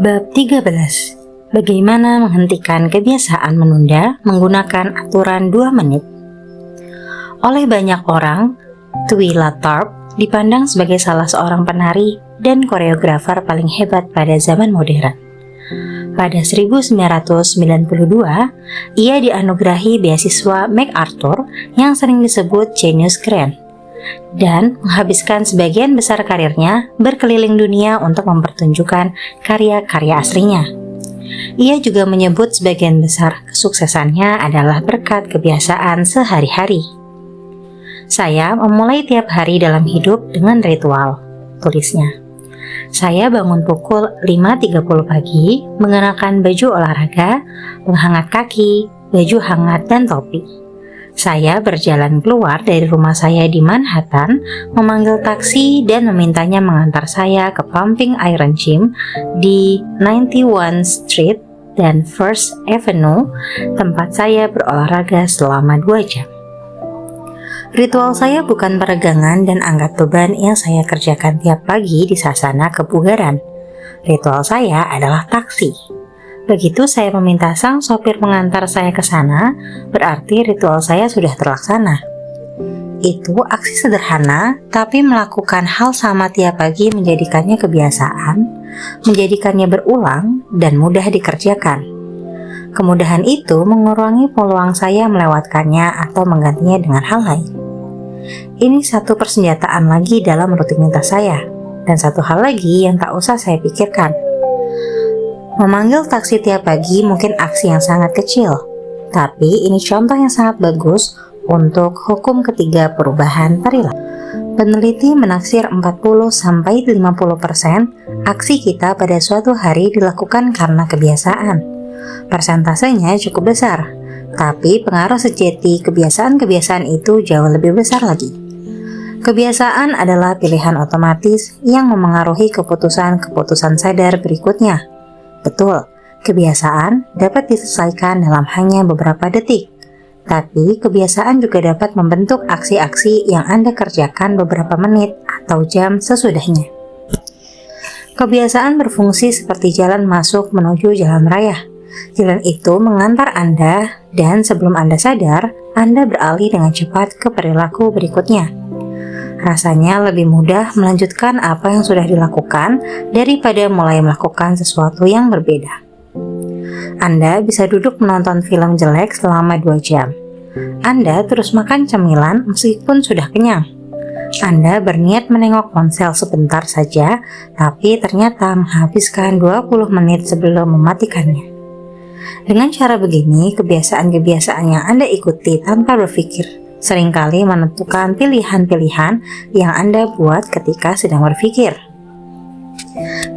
Bab 13. Bagaimana menghentikan kebiasaan menunda menggunakan aturan 2 menit. Oleh banyak orang, Twyla Tharp dipandang sebagai salah seorang penari dan koreografer paling hebat pada zaman modern. Pada 1992, ia dianugerahi beasiswa MacArthur yang sering disebut Genius Grant, dan menghabiskan sebagian besar karirnya berkeliling dunia untuk mempertunjukkan karya-karya aslinya. Ia juga menyebut sebagian besar kesuksesannya adalah berkat kebiasaan sehari-hari. Saya memulai tiap hari dalam hidup dengan ritual, tulisnya. Saya bangun pukul 5.30 pagi, mengenakan baju olahraga, menghangat kaki, baju hangat, dan topi. Saya berjalan keluar dari rumah saya di Manhattan, memanggil taksi dan memintanya mengantar saya ke Pumping Iron Gym di 91 Street dan First Avenue, tempat saya berolahraga selama 2 jam. Ritual saya bukan peregangan dan angkat beban yang saya kerjakan tiap pagi di sasana kebugaran. Ritual saya adalah taksi. Begitu saya meminta sang sopir mengantar saya ke sana, berarti ritual saya sudah terlaksana. Itu aksi sederhana, tapi melakukan hal sama tiap pagi menjadikannya kebiasaan, menjadikannya berulang dan mudah dikerjakan. Kemudahan itu mengurangi peluang saya melewatkannya atau menggantinya dengan hal lain. Ini satu persenjataan lagi dalam rutinitas saya, dan satu hal lagi yang tak usah saya pikirkan. Memanggil taksi tiap pagi mungkin aksi yang sangat kecil, tapi ini contoh yang sangat bagus untuk hukum ketiga perubahan perilaku. Peneliti menaksir 40-50% aksi kita pada suatu hari dilakukan karena kebiasaan. Persentasenya cukup besar, tapi pengaruh sejati kebiasaan-kebiasaan itu jauh lebih besar lagi. Kebiasaan adalah pilihan otomatis yang memengaruhi keputusan-keputusan sadar berikutnya. Betul, kebiasaan dapat diselesaikan dalam hanya beberapa detik, tapi kebiasaan juga dapat membentuk aksi-aksi yang Anda kerjakan beberapa menit atau jam sesudahnya. Kebiasaan berfungsi seperti jalan masuk menuju jalan raya. Jalan itu mengantar Anda, dan sebelum Anda sadar, Anda beralih dengan cepat ke perilaku berikutnya. Rasanya lebih mudah melanjutkan apa yang sudah dilakukan daripada mulai melakukan sesuatu yang berbeda. Anda bisa duduk menonton film jelek selama 2 jam. Anda terus makan cemilan meskipun sudah kenyang. Anda berniat menengok ponsel sebentar saja, tapi ternyata menghabiskan 20 menit sebelum mematikannya. Dengan cara begini, kebiasaan-kebiasaan yang Anda ikuti tanpa berpikir seringkali menentukan pilihan-pilihan yang Anda buat ketika sedang berpikir.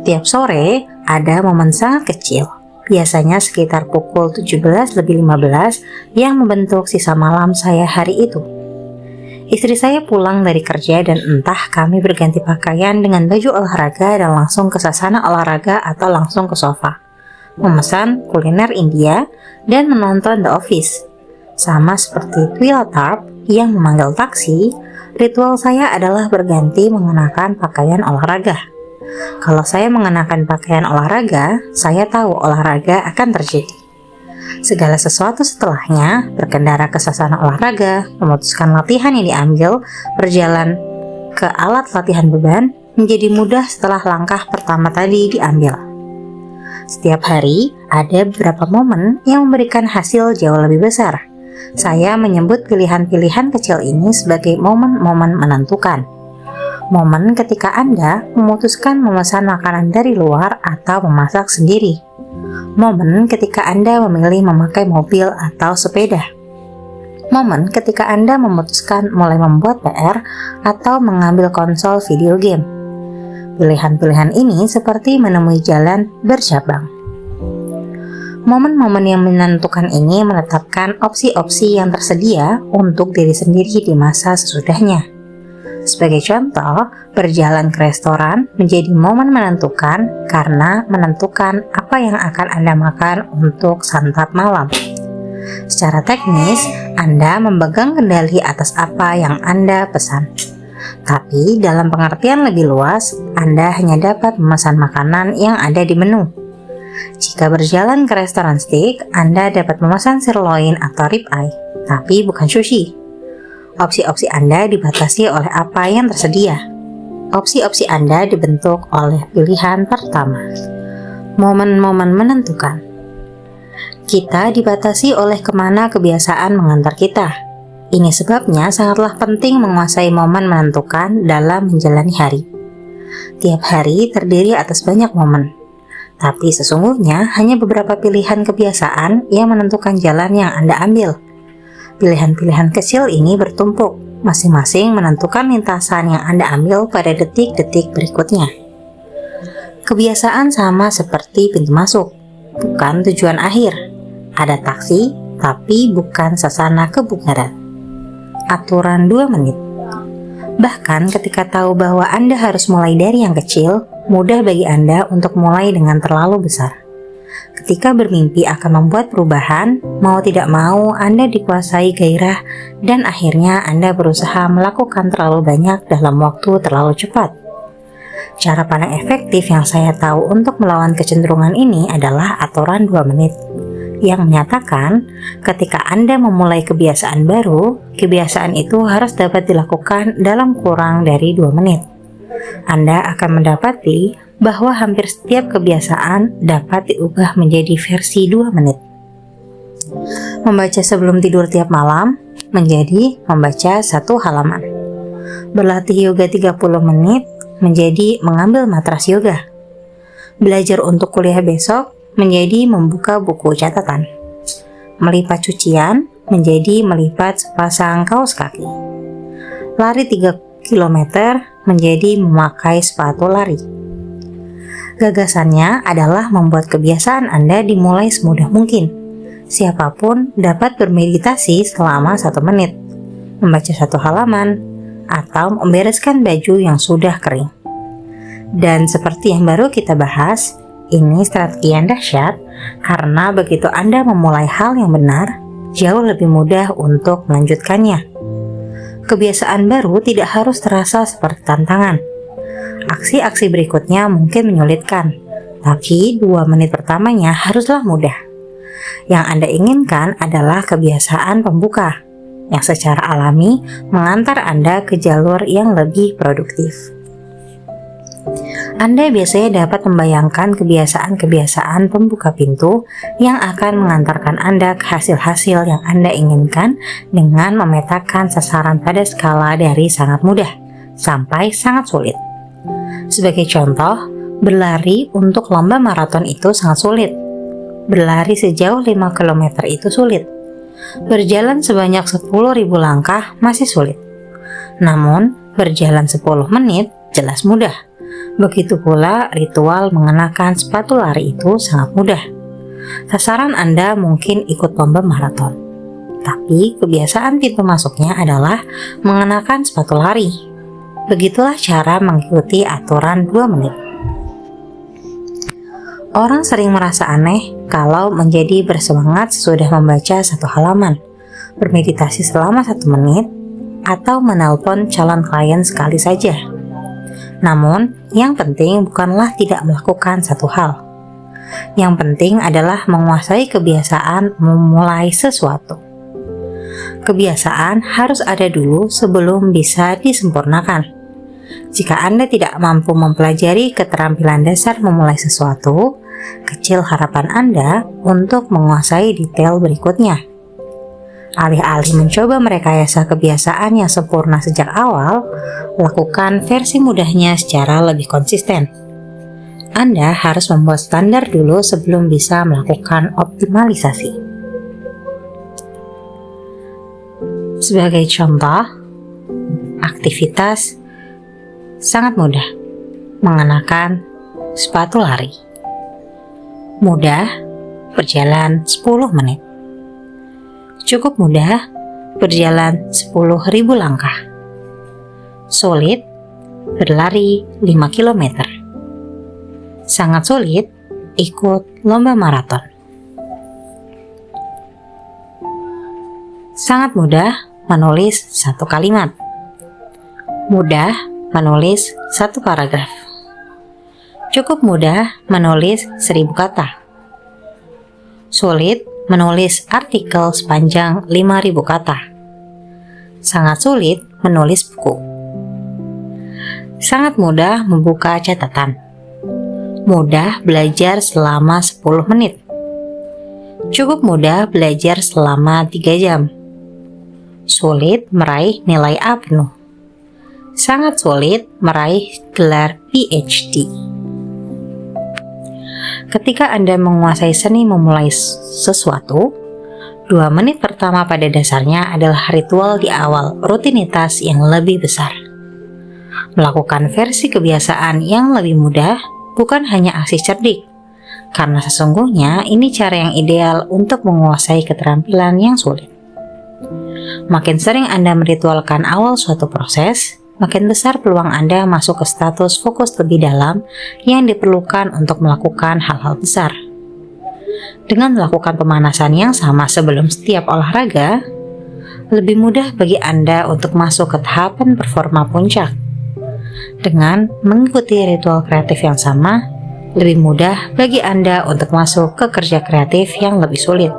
Tiap sore, ada momen sangat kecil, biasanya sekitar pukul 17:15 yang membentuk sisa malam saya hari itu. Istri saya pulang dari kerja dan entah kami berganti pakaian dengan baju olahraga dan langsung ke sasana olahraga atau langsung ke sofa, memesan kuliner India, dan menonton The Office. Sama seperti Twyla Tharp yang memanggil taksi, ritual saya adalah berganti mengenakan pakaian olahraga. Kalau saya mengenakan pakaian olahraga, saya tahu olahraga akan terjadi. Segala sesuatu setelahnya, berkendara ke sasana olahraga, memutuskan latihan yang diambil, berjalan ke alat latihan beban, menjadi mudah setelah langkah pertama tadi diambil. Setiap hari, ada beberapa momen yang memberikan hasil jauh lebih besar. Saya menyebut pilihan-pilihan kecil ini sebagai momen-momen menentukan. Momen ketika Anda memutuskan memesan makanan dari luar atau memasak sendiri. Momen ketika Anda memilih memakai mobil atau sepeda. Momen ketika Anda memutuskan mulai membuat PR atau mengambil konsol video game. Pilihan-pilihan ini seperti menemui jalan bercabang. Momen-momen yang menentukan ini menetapkan opsi-opsi yang tersedia untuk diri sendiri di masa sesudahnya. Sebagai contoh, berjalan ke restoran menjadi momen menentukan karena menentukan apa yang akan Anda makan untuk santap malam. Secara teknis, Anda memegang kendali atas apa yang Anda pesan. Tapi dalam pengertian lebih luas, Anda hanya dapat memesan makanan yang ada di menu. Jika berjalan ke restoran steak, Anda dapat memesan sirloin atau ribeye, tapi bukan sushi. Opsi-opsi Anda dibatasi oleh apa yang tersedia. Opsi-opsi Anda dibentuk oleh pilihan pertama. Momen-momen menentukan. Kita dibatasi oleh kemana kebiasaan mengantar kita. Ini sebabnya sangatlah penting menguasai momen menentukan dalam menjalani hari. Tiap hari terdiri atas banyak momen, tapi sesungguhnya hanya beberapa pilihan kebiasaan yang menentukan jalan yang Anda ambil. Pilihan-pilihan kecil ini bertumpuk, masing-masing menentukan lintasan yang Anda ambil pada detik-detik berikutnya. Kebiasaan sama seperti pintu masuk, bukan tujuan akhir. Ada taksi, tapi bukan sasana kebugaran. Aturan 2 menit. Bahkan ketika tahu bahwa Anda harus mulai dari yang kecil, mudah bagi Anda untuk mulai dengan terlalu besar. Ketika bermimpi akan membuat perubahan, mau tidak mau Anda dikuasai gairah dan akhirnya Anda berusaha melakukan terlalu banyak dalam waktu terlalu cepat. Cara paling efektif yang saya tahu untuk melawan kecenderungan ini adalah aturan 2 menit. Yang menyatakan ketika Anda memulai kebiasaan baru, kebiasaan itu harus dapat dilakukan dalam kurang dari 2 menit. Anda akan mendapati bahwa hampir setiap kebiasaan dapat diubah menjadi versi 2 menit. Membaca sebelum tidur tiap malam menjadi membaca 1 halaman. Berlatih yoga 30 menit menjadi mengambil matras yoga. Belajar untuk kuliah besok menjadi membuka buku catatan. Melipat cucian menjadi melipat sepasang kaos kaki. Lari 3 km menjadi memakai sepatu lari. Gagasannya adalah membuat kebiasaan Anda dimulai semudah mungkin. Siapapun dapat bermeditasi selama 1 menit, membaca 1 halaman, atau membereskan baju yang sudah kering. Dan seperti yang baru kita bahas, ini strategi yang dahsyat karena begitu Anda memulai hal yang benar, jauh lebih mudah untuk melanjutkannya. Kebiasaan baru tidak harus terasa seperti tantangan. Aksi-aksi berikutnya mungkin menyulitkan, tapi 2 menit pertamanya haruslah mudah. Yang Anda inginkan adalah kebiasaan pembuka, yang secara alami mengantar Anda ke jalur yang lebih produktif. Anda biasanya dapat membayangkan kebiasaan-kebiasaan pembuka pintu yang akan mengantarkan Anda ke hasil-hasil yang Anda inginkan dengan memetakan sasaran pada skala dari sangat mudah sampai sangat sulit. Sebagai contoh, berlari untuk lomba maraton itu sangat sulit. Berlari sejauh 5 km itu sulit. Berjalan sebanyak 10.000 langkah masih sulit. Namun, berjalan 10 menit jelas mudah. Begitu pula ritual mengenakan sepatu lari itu sangat mudah. Sasaran Anda mungkin ikut lomba maraton, tapi kebiasaan pintu masuknya adalah mengenakan sepatu lari. Begitulah cara mengikuti aturan 2 menit. Orang sering merasa aneh kalau menjadi bersemangat sesudah membaca 1 halaman, bermeditasi selama 1 menit, atau menelpon calon klien sekali saja. Namun, yang penting bukanlah tidak melakukan satu hal. Yang penting adalah menguasai kebiasaan memulai sesuatu. Kebiasaan harus ada dulu sebelum bisa disempurnakan. Jika Anda tidak mampu mempelajari keterampilan dasar memulai sesuatu, kecil harapan Anda untuk menguasai detail berikutnya. Alih-alih mencoba merekayasa kebiasaan yang sempurna sejak awal, lakukan versi mudahnya secara lebih konsisten. Anda harus membuat standar dulu sebelum bisa melakukan optimalisasi. Sebagai contoh, aktivitas sangat mudah, mengenakan sepatu lari. Mudah, berjalan 10 menit. Cukup mudah, berjalan 10.000 langkah. Sulit, berlari 5 km. Sangat sulit, ikut lomba maraton. Sangat mudah, menulis 1 kalimat. Mudah, menulis 1 paragraf. Cukup mudah, menulis 1000 kata. Sulit menulis artikel sepanjang 5.000 kata. Sangat sulit menulis buku. Sangat mudah membuka catatan. Mudah belajar selama 10 menit. Cukup mudah belajar selama 3 jam. Sulit meraih nilai A penuh. Sangat sulit meraih gelar PhD. Ketika Anda menguasai seni memulai sesuatu, 2 menit pertama pada dasarnya adalah ritual di awal rutinitas yang lebih besar. Melakukan versi kebiasaan yang lebih mudah bukan hanya aksi cerdik, karena sesungguhnya ini cara yang ideal untuk menguasai keterampilan yang sulit. Makin sering Anda meritualkan awal suatu proses, makin besar peluang Anda masuk ke status fokus lebih dalam yang diperlukan untuk melakukan hal-hal besar. Dengan melakukan pemanasan yang sama sebelum setiap olahraga, lebih mudah bagi Anda untuk masuk ke tahapan performa puncak. Dengan mengikuti ritual kreatif yang sama, lebih mudah bagi Anda untuk masuk ke kerja kreatif yang lebih sulit.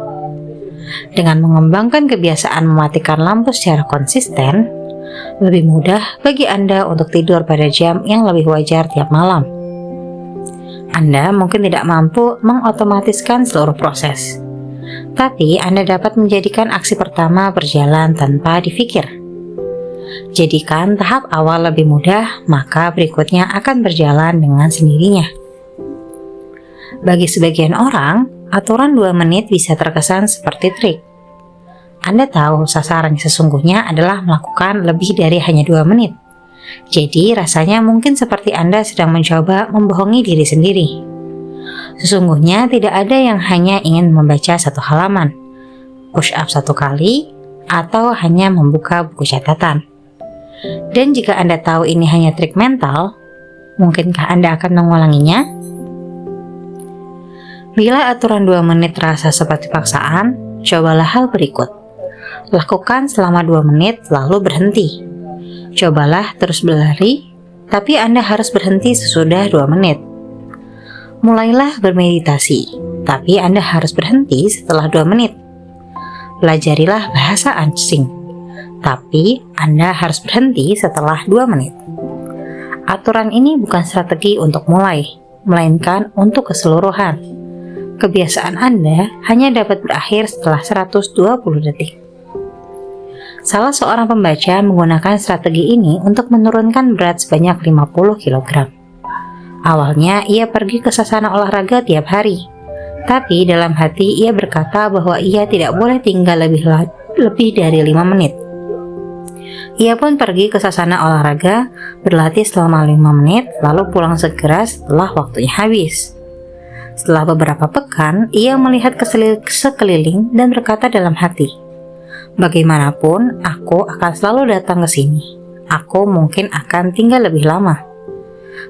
Dengan mengembangkan kebiasaan mematikan lampu secara konsisten, lebih mudah bagi Anda untuk tidur pada jam yang lebih wajar tiap malam. Anda mungkin tidak mampu mengotomatiskan seluruh proses, tapi Anda dapat menjadikan aksi pertama berjalan tanpa dipikir. Jadikan tahap awal lebih mudah, maka berikutnya akan berjalan dengan sendirinya. Bagi sebagian orang, aturan 2 menit bisa terkesan seperti trik. Anda tahu sasaran sesungguhnya adalah melakukan lebih dari hanya 2 menit. Jadi rasanya mungkin seperti Anda sedang mencoba membohongi diri sendiri. Sesungguhnya tidak ada yang hanya ingin membaca 1 halaman, push up 1 kali, atau hanya membuka buku catatan. Dan jika Anda tahu ini hanya trik mental, mungkinkah Anda akan mengulanginya? Bila aturan 2 menit terasa seperti paksaan, cobalah hal berikut. Lakukan selama 2 menit lalu berhenti. Cobalah terus berlari, tapi Anda harus berhenti sesudah 2 menit. Mulailah bermeditasi, tapi Anda harus berhenti setelah 2 menit. Pelajarilah bahasa asing, tapi Anda harus berhenti setelah 2 menit. Aturan ini bukan strategi untuk mulai, melainkan untuk keseluruhan. Kebiasaan Anda hanya dapat berakhir setelah 120 detik. Salah seorang pembaca menggunakan strategi ini untuk menurunkan berat sebanyak 50 kg. Awalnya ia pergi ke sasana olahraga tiap hari, tapi dalam hati ia berkata bahwa ia tidak boleh tinggal lebih dari 5 menit. Ia pun pergi ke sasana olahraga, berlatih selama 5 menit, lalu pulang segera setelah waktunya habis. Setelah beberapa pekan, ia melihat ke sekeliling dan berkata dalam hati, "Bagaimanapun, aku akan selalu datang ke sini. Aku mungkin akan tinggal lebih lama."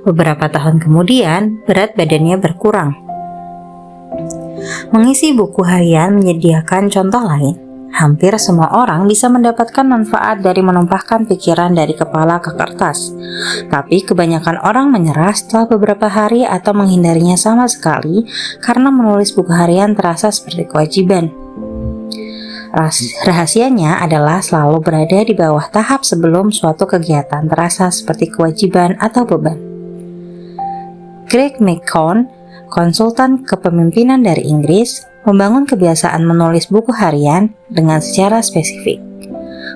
Beberapa tahun kemudian, berat badannya berkurang. Mengisi buku harian menyediakan contoh lain. Hampir semua orang bisa mendapatkan manfaat dari menumpahkan pikiran dari kepala ke kertas. Tapi kebanyakan orang menyerah setelah beberapa hari atau menghindarinya sama sekali karena menulis buku harian terasa seperti kewajiban. Rahasianya adalah selalu berada di bawah tahap sebelum suatu kegiatan terasa seperti kewajiban atau beban. Greg McKeown, konsultan kepemimpinan dari Inggris, membangun kebiasaan menulis buku harian dengan secara spesifik.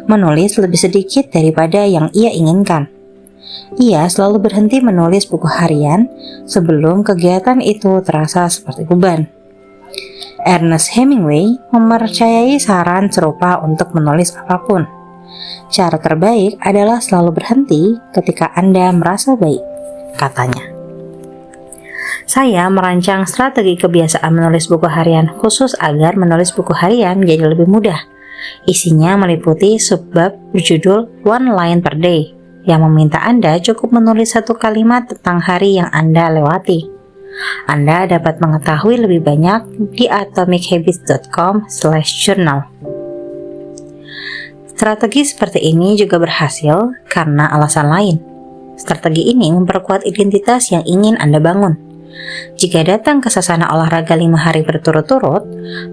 Menulis lebih sedikit daripada yang ia inginkan. Ia selalu berhenti menulis buku harian sebelum kegiatan itu terasa seperti beban. Ernest Hemingway mempercayai saran serupa untuk menulis apapun. Cara terbaik adalah selalu berhenti ketika Anda merasa baik, katanya. Saya merancang strategi kebiasaan menulis buku harian khusus agar menulis buku harian menjadi lebih mudah. Isinya meliputi subbab berjudul One Line per Day, yang meminta Anda cukup menulis 1 kalimat tentang hari yang Anda lewati. Anda dapat mengetahui lebih banyak di atomichabits.com/journal. Strategi seperti ini juga berhasil karena alasan lain. Strategi ini memperkuat identitas yang ingin Anda bangun. Jika datang ke sasana olahraga 5 hari berturut-turut,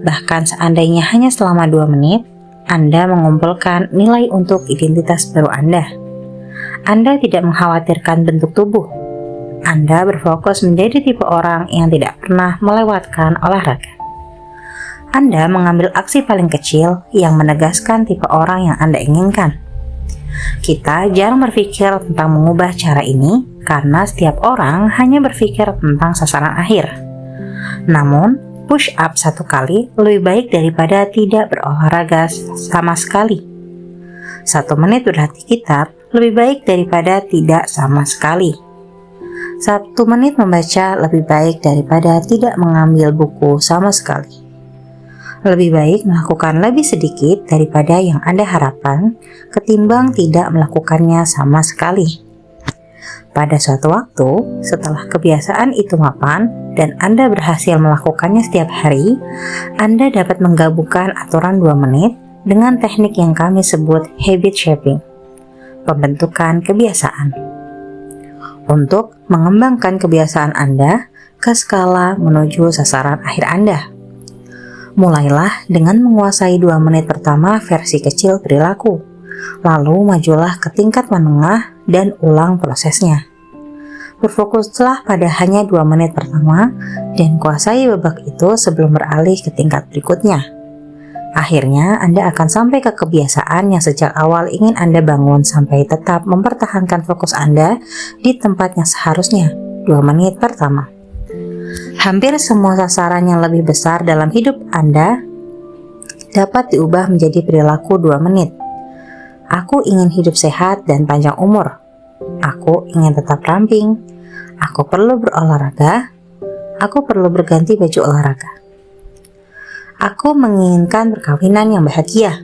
bahkan seandainya hanya selama 2 menit, Anda mengumpulkan nilai untuk identitas baru Anda. Anda tidak mengkhawatirkan bentuk tubuh. Anda berfokus menjadi tipe orang yang tidak pernah melewatkan olahraga. Anda mengambil aksi paling kecil yang menegaskan tipe orang yang Anda inginkan. Kita jarang berpikir tentang mengubah cara ini karena setiap orang hanya berpikir tentang sasaran akhir. Namun, push up 1 kali lebih baik daripada tidak berolahraga sama sekali. 1 menit berlatih kitab lebih baik daripada tidak sama sekali. 1 menit membaca lebih baik daripada tidak mengambil buku sama sekali. Lebih baik melakukan lebih sedikit daripada yang Anda harapkan ketimbang tidak melakukannya sama sekali. Pada suatu waktu, setelah kebiasaan itu mapan dan Anda berhasil melakukannya setiap hari, Anda dapat menggabungkan aturan 2 menit dengan teknik yang kami sebut habit shaping, pembentukan kebiasaan. Untuk mengembangkan kebiasaan Anda ke skala menuju sasaran akhir Anda. Mulailah dengan menguasai 2 menit pertama versi kecil perilaku, lalu majulah ke tingkat menengah dan ulang prosesnya. Berfokuslah pada hanya 2 menit pertama dan kuasai babak itu sebelum beralih ke tingkat berikutnya. Akhirnya Anda akan sampai ke kebiasaan yang sejak awal ingin Anda bangun sampai tetap mempertahankan fokus Anda di tempatnya seharusnya, 2 menit pertama. Hampir semua sasaran yang lebih besar dalam hidup Anda dapat diubah menjadi perilaku 2 menit. Aku ingin hidup sehat dan panjang umur. Aku ingin tetap ramping. Aku perlu berolahraga. Aku perlu berganti baju olahraga. Aku menginginkan perkawinan yang bahagia.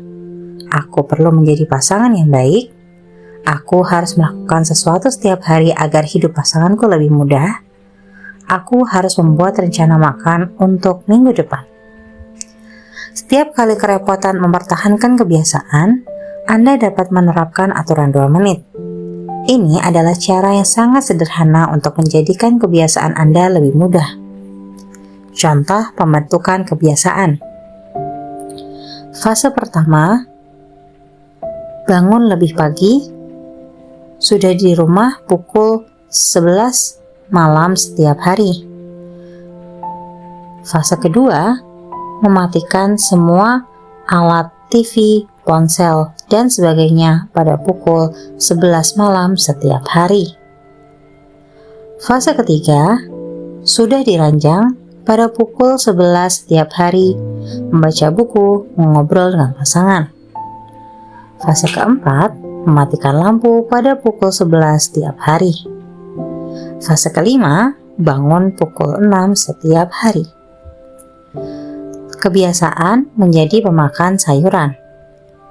Aku perlu menjadi pasangan yang baik. Aku harus melakukan sesuatu setiap hari agar hidup pasanganku lebih mudah. Aku harus membuat rencana makan untuk minggu depan. Setiap kali kerepotan mempertahankan kebiasaan, Anda dapat menerapkan aturan 2 menit. Ini adalah cara yang sangat sederhana untuk menjadikan kebiasaan Anda lebih mudah. Contoh pembentukan kebiasaan. Fase pertama, bangun lebih pagi, sudah di rumah pukul 11 malam setiap hari. Fase kedua, mematikan semua alat TV, ponsel, dan sebagainya pada pukul 11 malam setiap hari. Fase ketiga, sudah diranjang pada pukul 11 setiap hari, membaca buku, mengobrol dengan pasangan. Fase keempat, mematikan lampu pada pukul 11 setiap hari. Fase kelima, bangun pukul 6 setiap hari. Kebiasaan menjadi pemakan sayuran.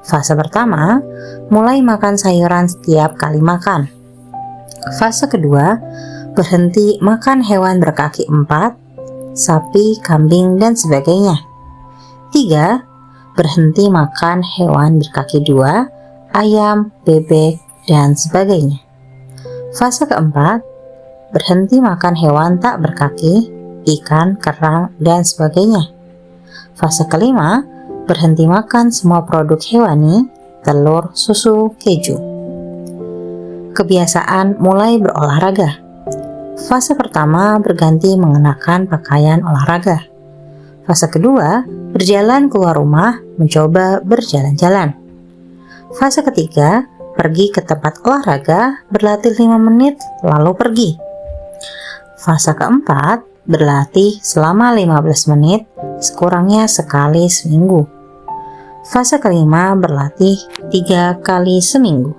Fase pertama, mulai makan sayuran setiap kali makan. Fase kedua, berhenti makan hewan berkaki 4, sapi, kambing, dan sebagainya. 3. Berhenti makan hewan berkaki 2, ayam, bebek, dan sebagainya. Fase keempat, berhenti makan hewan tak berkaki, ikan, kerang, dan sebagainya. Fase kelima, berhenti makan semua produk hewani, telur, susu, keju. Kebiasaan mulai berolahraga. Fase pertama, berganti mengenakan pakaian olahraga. Fase kedua, berjalan keluar rumah, mencoba berjalan-jalan. Fase ketiga, pergi ke tempat olahraga, berlatih 5 menit, lalu pergi. Fase keempat, berlatih selama 15 menit, sekurangnya sekali seminggu. Fase kelima, berlatih 3 kali seminggu.